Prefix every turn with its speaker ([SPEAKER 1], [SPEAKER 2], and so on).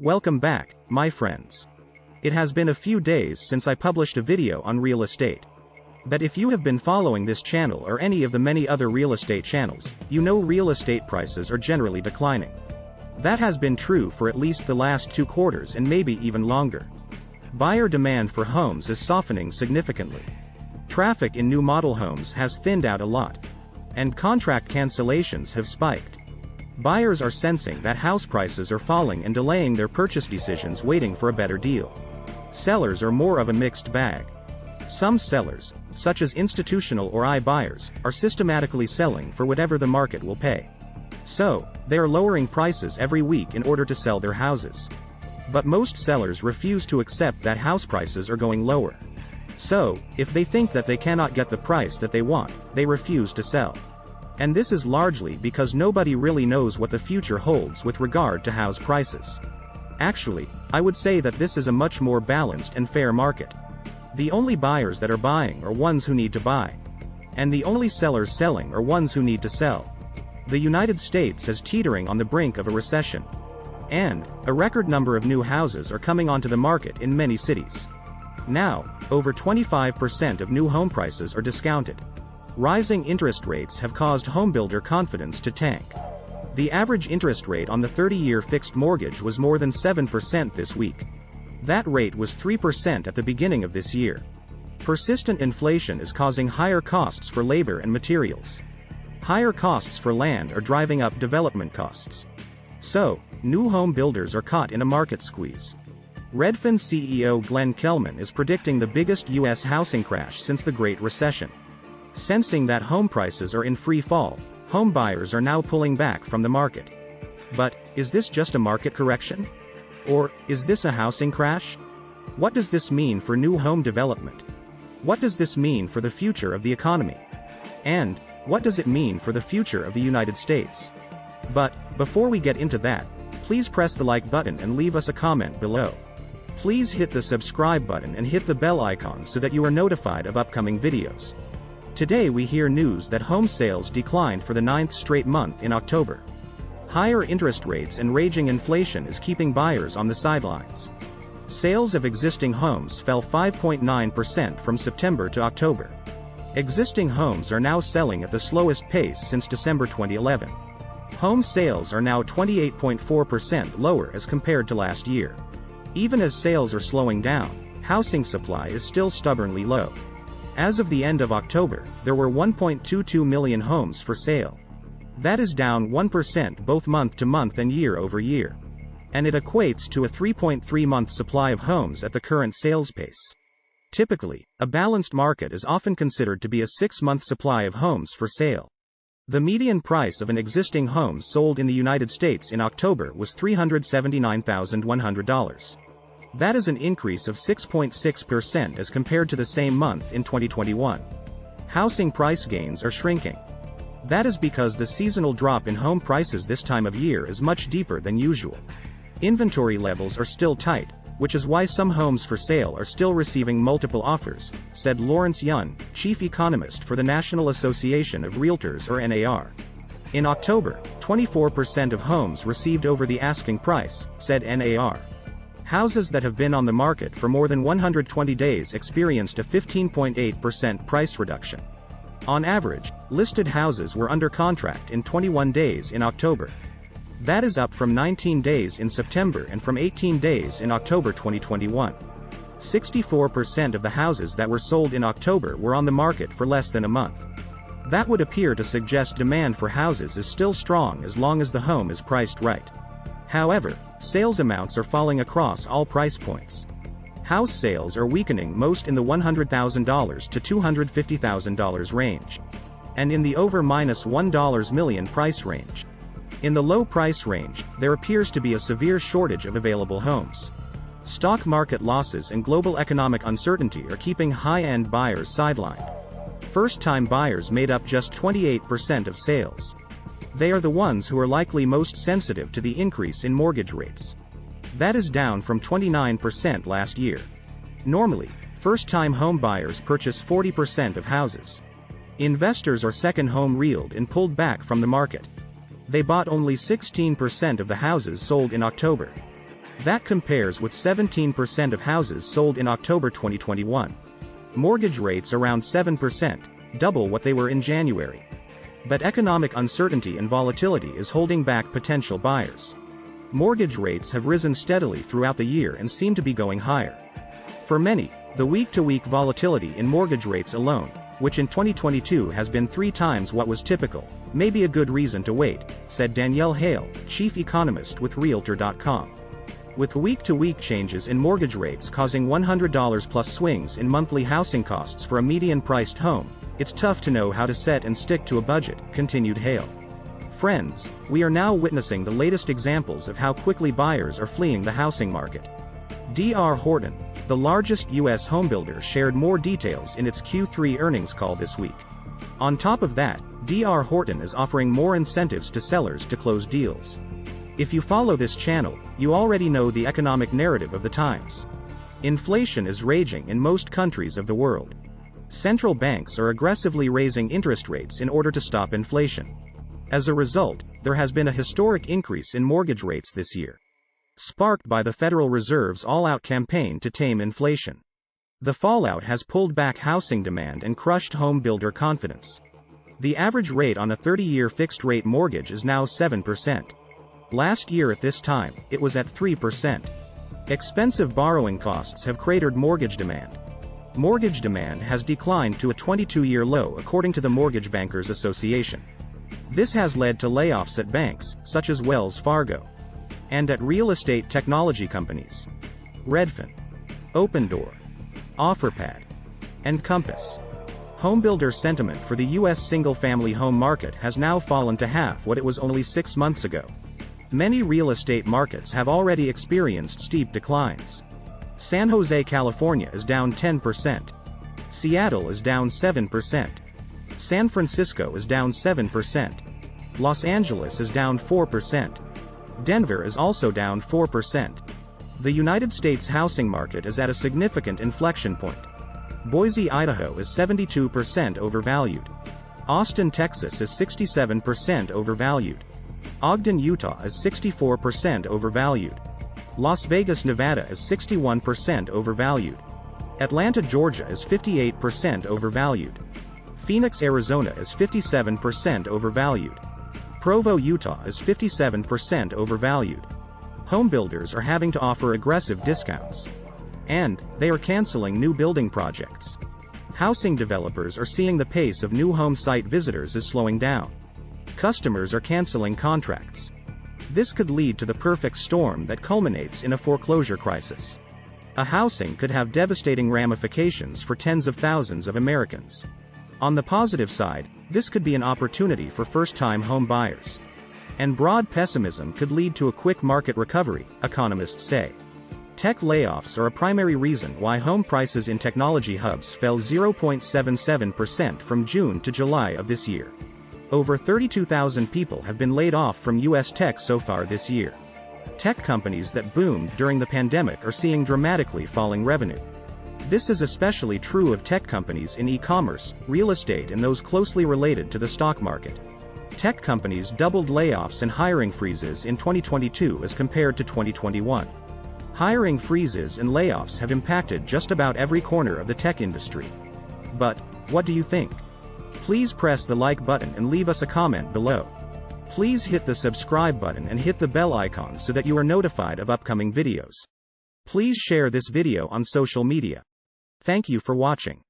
[SPEAKER 1] Welcome back, my friends. It has been a few days since I published a video on real estate. But if you have been following this channel or any of the many other real estate channels, you know real estate prices are generally declining. That has been true for at least the last 2 quarters and maybe even longer. Buyer demand for homes is softening significantly. Traffic in new model homes has thinned out a lot. And contract cancellations have spiked. Buyers are sensing that house prices are falling and delaying their purchase decisions, waiting for a better deal. Sellers are more of a mixed bag. Some sellers, such as institutional or iBuyers, are systematically selling for whatever the market will pay. So, they are lowering prices every week in order to sell their houses. But most sellers refuse to accept that house prices are going lower. So, if they think that they cannot get the price that they want, they refuse to sell. And this is largely because nobody really knows what the future holds with regard to house prices. Actually, I would say that this is a much more balanced and fair market. The only buyers that are buying are ones who need to buy. And the only sellers selling are ones who need to sell. The United States is teetering on the brink of a recession. And a record number of new houses are coming onto the market in many cities. Now, over 25% of new home prices are discounted. Rising interest rates have caused homebuilder confidence to tank. The average interest rate on the 30-year fixed mortgage was more than 7% this week. That rate was 3% at the beginning of this year. Persistent inflation is causing higher costs for labor and materials. Higher costs for land are driving up development costs. So, new home builders are caught in a market squeeze. Redfin CEO Glenn Kelman is predicting the biggest U.S. housing crash since the Great Recession. Sensing that home prices are in free fall, home buyers are now pulling back from the market. But, is this just a market correction? Or, is this a housing crash? What does this mean for new home development? What does this mean for the future of the economy? And, what does it mean for the future of the United States? But, before we get into that, please press the like button and leave us a comment below. Please hit the subscribe button and hit the bell icon so that you are notified of upcoming videos. Today we hear news that home sales declined for the 9th straight month in October. Higher interest rates and raging inflation is keeping buyers on the sidelines. Sales of existing homes fell 5.9% from September to October. Existing homes are now selling at the slowest pace since December 2011. Home sales are now 28.4% lower as compared to last year. Even as sales are slowing down, housing supply is still stubbornly low. As of the end of October, there were 1.22 million homes for sale. That is down 1% both month to month and year over year. And it equates to a 3.3-month supply of homes at the current sales pace. Typically, a balanced market is often considered to be a 6-month supply of homes for sale. The median price of an existing home sold in the United States in October was $379,100. That is an increase of 6.6% as compared to the same month in 2021. Housing price gains are shrinking. That is because the seasonal drop in home prices this time of year is much deeper than usual. Inventory levels are still tight, which is why some homes for sale are still receiving multiple offers, said Lawrence Yun, chief economist for the National Association of Realtors or NAR. In October, 24% of homes received over the asking price, said NAR. Houses that have been on the market for more than 120 days experienced a 15.8% price reduction. On average, listed houses were under contract in 21 days in October. That is up from 19 days in September and from 18 days in October 2021. 64% of the houses that were sold in October were on the market for less than a month. That would appear to suggest demand for houses is still strong as long as the home is priced right. However, sales amounts are falling across all price points. House sales are weakening most in the $100,000 to $250,000 range. And in the over $1 million price range. In the low price range, there appears to be a severe shortage of available homes. Stock market losses and global economic uncertainty are keeping high-end buyers sidelined. First-time buyers made up just 28% of sales. They are the ones who are likely most sensitive to the increase in mortgage rates. That is down from 29% last year. Normally, first-time home buyers purchase 40% of houses. Investors are second home reeled and pulled back from the market. They bought only 16% of the houses sold in October. That compares with 17% of houses sold in October 2021. Mortgage rates around 7%, double what they were in January. But economic uncertainty and volatility is holding back potential buyers. Mortgage rates have risen steadily throughout the year and seem to be going higher. For many, the week-to-week volatility in mortgage rates alone, which in 2022 has been 3 times what was typical, may be a good reason to wait, said Danielle Hale, chief economist with Realtor.com. With week-to-week changes in mortgage rates causing $100 plus swings in monthly housing costs for a median-priced home, it's tough to know how to set and stick to a budget, continued Hale. Friends, we are now witnessing the latest examples of how quickly buyers are fleeing the housing market. D.R. Horton, the largest U.S. homebuilder, shared more details in its Q3 earnings call this week. On top of that, D.R. Horton is offering more incentives to sellers to close deals. If you follow this channel, you already know the economic narrative of the times. Inflation is raging in most countries of the world. Central banks are aggressively raising interest rates in order to stop inflation. As a result, there has been a historic increase in mortgage rates this year, sparked by the Federal Reserve's all-out campaign to tame inflation. The fallout has pulled back housing demand and crushed home builder confidence. The average rate on a 30-year fixed-rate mortgage is now 7%. Last year at this time, it was at 3%. Expensive borrowing costs have cratered mortgage demand. Mortgage demand has declined to a 22-year low according to the Mortgage Bankers Association. This has led to layoffs at banks, such as Wells Fargo, and at real estate technology companies, Redfin, Opendoor, OfferPad, and Compass. Homebuilder sentiment for the U.S. single-family home market has now fallen to half what it was only 6 months ago. Many real estate markets have already experienced steep declines. San Jose, California is down 10%. Seattle is down 7%. San Francisco is down 7%. Los Angeles is down 4%. Denver is also down 4%. The United States housing market is at a significant inflection point. Boise, Idaho is 72% overvalued. Austin, Texas is 67% overvalued. Ogden, Utah is 64% overvalued. Las Vegas, Nevada is 61% overvalued. Atlanta, Georgia is 58% overvalued. Phoenix, Arizona is 57% overvalued. Provo, Utah is 57% overvalued. Homebuilders are having to offer aggressive discounts. And they are canceling new building projects. Housing developers are seeing the pace of new home site visitors is slowing down. Customers are canceling contracts. This could lead to the perfect storm that culminates in a foreclosure crisis. A housing could have devastating ramifications for tens of thousands of Americans. On the positive side, this could be an opportunity for first-time home buyers. And broad pessimism could lead to a quick market recovery, economists say. Tech layoffs are a primary reason why home prices in technology hubs fell 0.77% from June to July of this year. Over 32,000 people have been laid off from U.S. tech so far this year. Tech companies that boomed during the pandemic are seeing dramatically falling revenue. This is especially true of tech companies in e-commerce, real estate, and those closely related to the stock market. Tech companies doubled layoffs and hiring freezes in 2022 as compared to 2021. Hiring freezes and layoffs have impacted just about every corner of the tech industry. But, what do you think? Please press the like button and leave us a comment below. Please hit the subscribe button and hit the bell icon so that you are notified of upcoming videos. Please share this video on social media. Thank you for watching.